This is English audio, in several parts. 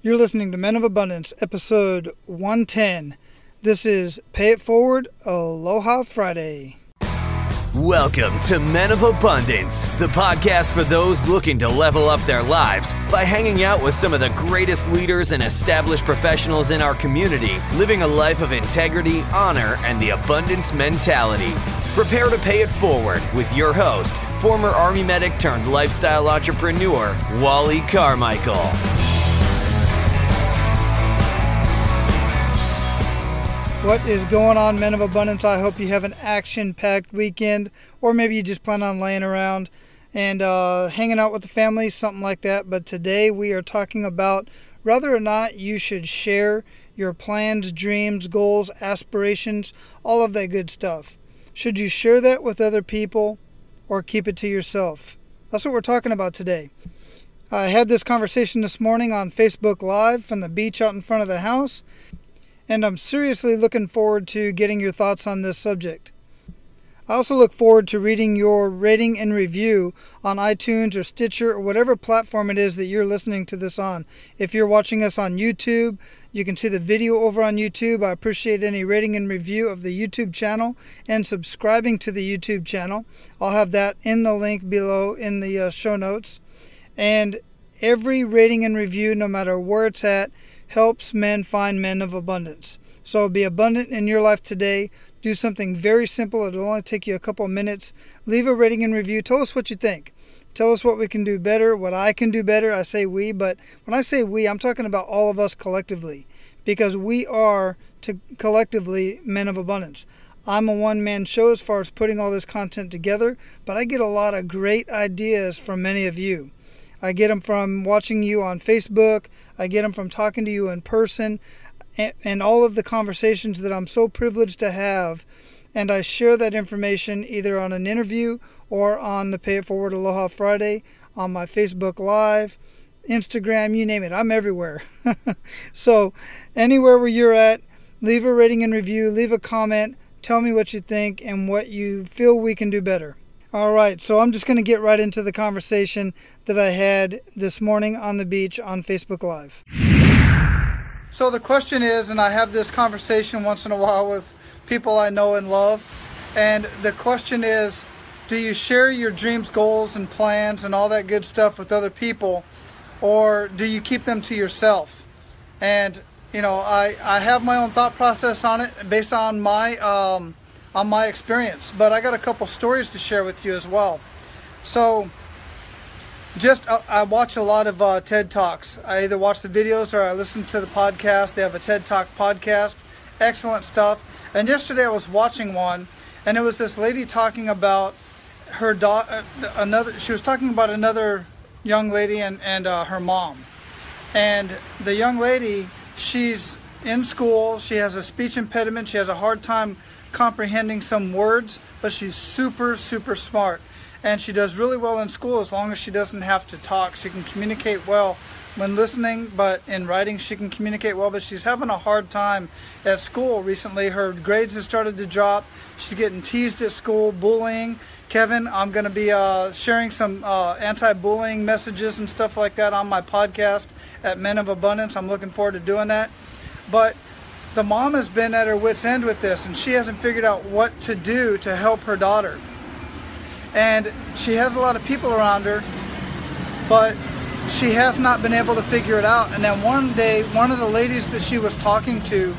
You're listening to Men of Abundance, episode 110. This is Pay It Forward, Aloha Friday. Welcome to Men of Abundance, the podcast for those looking to level up their lives by hanging out with some of the greatest leaders and established professionals in our community, living a life of integrity, honor, and the abundance mentality. Prepare to pay it forward with your host, former Army medic turned lifestyle entrepreneur, Wally Carmichael. What is going on, Men of Abundance? I hope you have an action-packed weekend, or maybe you just plan on laying around and hanging out with the family, something like that. But today we are talking about whether or not you should share your plans, dreams, goals, aspirations, all of that good stuff. Should you share that with other people or keep it to yourself? That's what we're talking about today. I had this conversation this morning on Facebook Live from the beach out in front of the house, and I'm seriously looking forward to getting your thoughts on this subject. I also look forward to reading your rating and review on iTunes or Stitcher or whatever platform it is that you're listening to this on. If you're watching us on YouTube, you can see the video over on YouTube. I appreciate any rating and review of the YouTube channel and subscribing to the YouTube channel. I'll have that in the link below in the show notes. And every rating and review, no matter where it's at, helps men find men of abundance. So be abundant in your life today. Do something very simple. It'll only take you a couple of minutes. Leave a rating and review. Tell us what you think. Tell us what we can do better, what I can do better. I say we, but when I say we, I'm talking about all of us collectively, because we are collectively men of abundance. I'm a one-man show as far as putting all this content together, but I get a lot of great ideas from many of you. I get them from watching you on Facebook. I get them from talking to you in person, and all of the conversations that I'm so privileged to have. And I share that information either on an interview or on the Pay It Forward Aloha Friday, on my Facebook Live, Instagram, you name it. I'm everywhere. So anywhere where you're at, leave a rating and review, leave a comment, tell me what you think and what you feel we can do better. All right, so I'm just going to get right into the conversation that I had this morning on the beach on Facebook Live. So the question is, and I have this conversation once in a while with people I know and love, and the question is, do you share your dreams, goals, and plans and all that good stuff with other people, or do you keep them to yourself? And, you know, I have my own thought process on it based on my experience, but I got a couple stories to share with you as well. So I watch a lot of TED Talks. I either watch the videos or I listen to the podcast. They have a TED Talk podcast. Excellent stuff. And yesterday I was watching one, and it was this lady talking about her daughter. She was talking about another young lady and her mom. And the young lady, she's in school. She has a speech impediment. She has a hard time comprehending some words, but she's super, super smart. And she does really well in school as long as she doesn't have to talk. She can communicate well when listening, but in writing she can communicate well, but she's having a hard time at school recently. Her grades have started to drop. She's getting teased at school, bullying. Kevin, I'm going to be sharing some anti-bullying messages and stuff like that on my podcast at Men of Abundance. I'm looking forward to doing that. But the mom has been at her wit's end with this, and she hasn't figured out what to do to help her daughter. And she has a lot of people around her, but she has not been able to figure it out. And then one day, one of the ladies that she was talking to,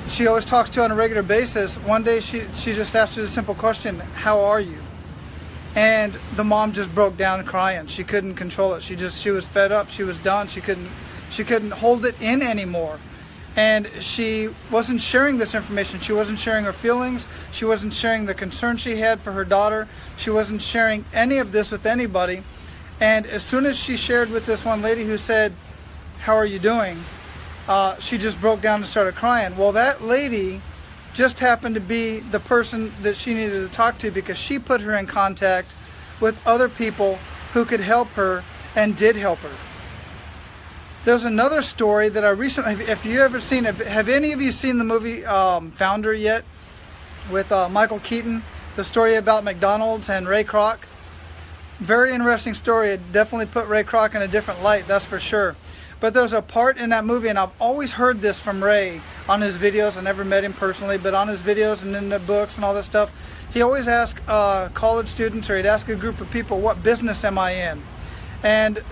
she always talks to on a regular basis, one day she just asked her the simple question, "How are you?" And the mom just broke down crying. She couldn't control it. She was fed up. She was done. She couldn't hold it in anymore. And she wasn't sharing this information. She wasn't sharing her feelings. She wasn't sharing the concern she had for her daughter. She wasn't sharing any of this with anybody. And as soon as she shared with this one lady who said, "How are you doing?" She just broke down and started crying. Well, that lady just happened to be the person that she needed to talk to, because she put her in contact with other people who could help her and did help her. There's another story that I recently, have any of you seen the movie Founder yet? With Michael Keaton, the story about McDonald's and Ray Kroc? Very interesting story. It definitely put Ray Kroc in a different light, that's for sure. But there's a part in that movie, and I've always heard this from Ray on his videos. I never met him personally, but on his videos and in the books and all this stuff, he always asked college students, or he'd ask a group of people, what business am I in? And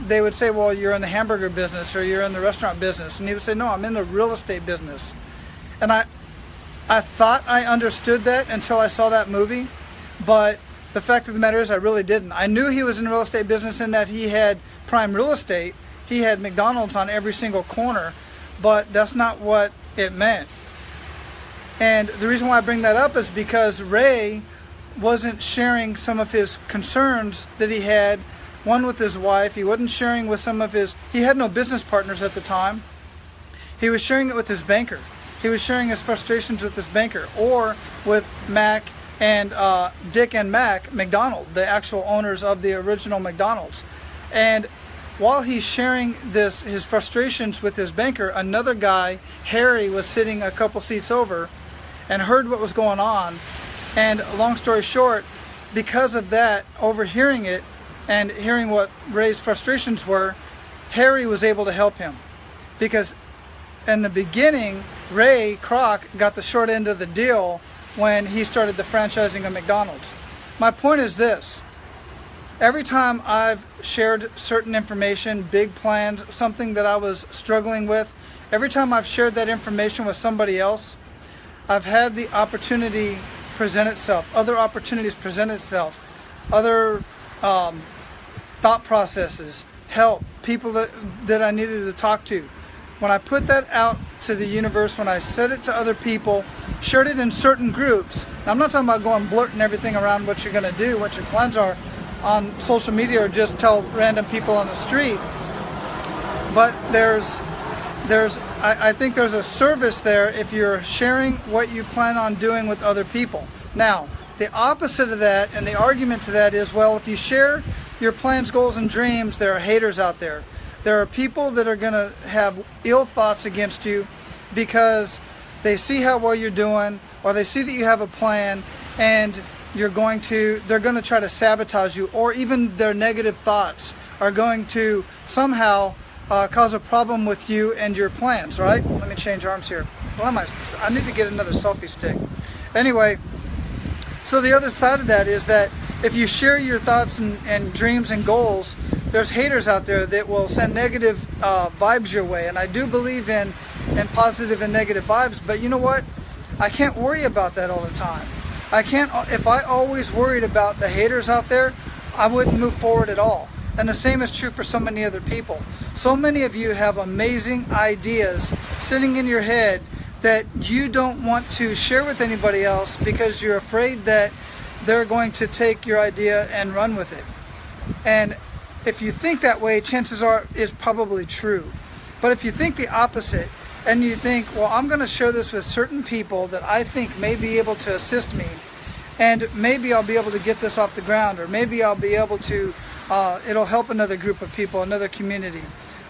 they would say, well, you're in the hamburger business, or you're in the restaurant business. And he would say, no, I'm in the real estate business. And I thought I understood that until I saw that movie, but the fact of the matter is I really didn't. I knew he was in the real estate business in that he had prime real estate. He had McDonald's on every single corner, but that's not what it meant. And the reason why I bring that up is because Ray wasn't sharing some of his concerns that he had, one with his wife. He wasn't sharing with he had no business partners at the time. He was sharing it with his banker. He was sharing his frustrations with his banker, or with Mac and Dick and Mac McDonald, the actual owners of the original McDonald's. And while he's sharing his frustrations with his banker, another guy, Harry, was sitting a couple seats over and heard what was going on. And long story short, because of that, overhearing it and hearing what Ray's frustrations were, Harry was able to help him. Because in the beginning, Ray Kroc got the short end of the deal when he started the franchising of McDonald's. My point is this: every time I've shared certain information, big plans, something that I was struggling with, every time I've shared that information with somebody else, I've had the opportunity present itself, other opportunities present itself, other thought processes, help, people that I needed to talk to. When I put that out to the universe, when I said it to other people, shared it in certain groups, now I'm not talking about going blurting everything around what you're going to do, what your plans are on social media, or just tell random people on the street, but I think there's a service there if you're sharing what you plan on doing with other people. Now, the opposite of that, and the argument to that is, well, if you share your plans, goals, and dreams, there are haters out there. There are people that are going to have ill thoughts against you because they see how well you're doing, or they see that you have a plan, and they're going to try to sabotage you, or even their negative thoughts are going to somehow cause a problem with you and your plans, right? Let me change arms here. I need to get another selfie stick. Anyway, so the other side of that is that if you share your thoughts and dreams and goals, there's haters out there that will send negative vibes your way. And I do believe in positive and negative vibes, but you know what? I can't worry about that all the time. If I always worried about the haters out there, I wouldn't move forward at all. And the same is true for so many other people. So many of you have amazing ideas sitting in your head that you don't want to share with anybody else because you're afraid that they're going to take your idea and run with it. And if you think that way, chances are it's probably true. But if you think the opposite, and you think, well, I'm going to share this with certain people that I think may be able to assist me, and maybe I'll be able to get this off the ground, or maybe I'll be able to, it'll help another group of people, another community.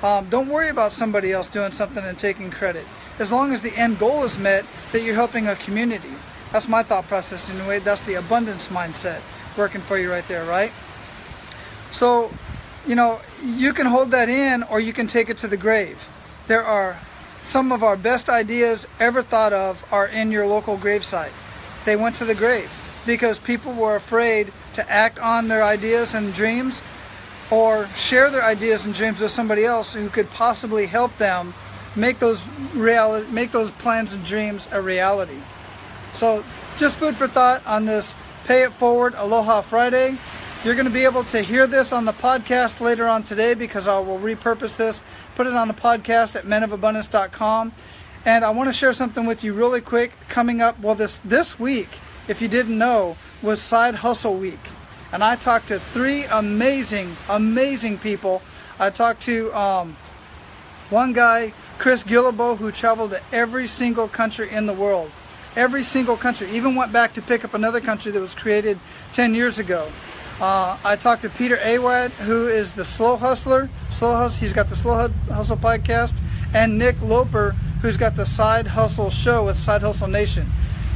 Don't worry about somebody else doing something and taking credit. As long as the end goal is met, that you're helping a community. That's my thought process anyway. That's the abundance mindset working for you right there, right? So, you know, you can hold that in, or you can take it to the grave. There are some of our best ideas ever thought of are in your local gravesite. They went to the grave because people were afraid to act on their ideas and dreams, or share their ideas and dreams with somebody else who could possibly help them make those plans and dreams a reality. So just food for thought on this Pay It Forward Aloha Friday. You're going to be able to hear this on the podcast later on today, because I will repurpose this, put it on the podcast at menofabundance.com. And I want to share something with you really quick coming up. Well, this week, if you didn't know, was Side Hustle Week. And I talked to 3 amazing people. I talked to one guy, Chris Guillebeau, who traveled to every single country in the world. Every single country. Even went back to pick up another country that was created 10 years ago. I talked to Peter Awad, who is the Slow Hustler. He's got the Slow Hustle podcast. And Nick Loper, who's got the Side Hustle Show with Side Hustle Nation.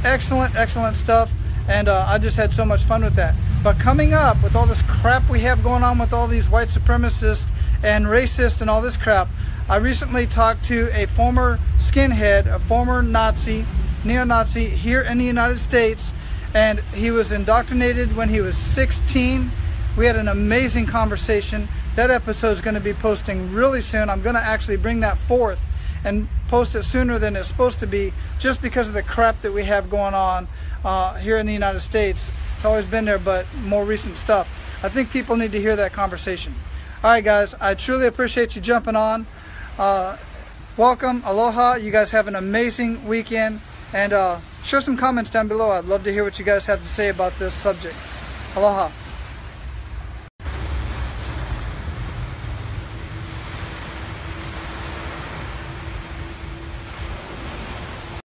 Excellent stuff. And I just had so much fun with that. But coming up with all this crap we have going on with all these white supremacists and racists and all this crap, I recently talked to a former skinhead, a former Nazi, neo-Nazi here in the United States, and he was indoctrinated when he was 16. We had an amazing conversation. That episode is going to be posting really soon. I'm going to actually bring that forth and post it sooner than it's supposed to be, just because of the crap that we have going on here in the United States. It's always been there, but more recent stuff. I think people need to hear that conversation. All right, guys, I truly appreciate you jumping on. Welcome, aloha. You guys have an amazing weekend, and share some comments down below. I'd love to hear what you guys have to say about this subject. Aloha.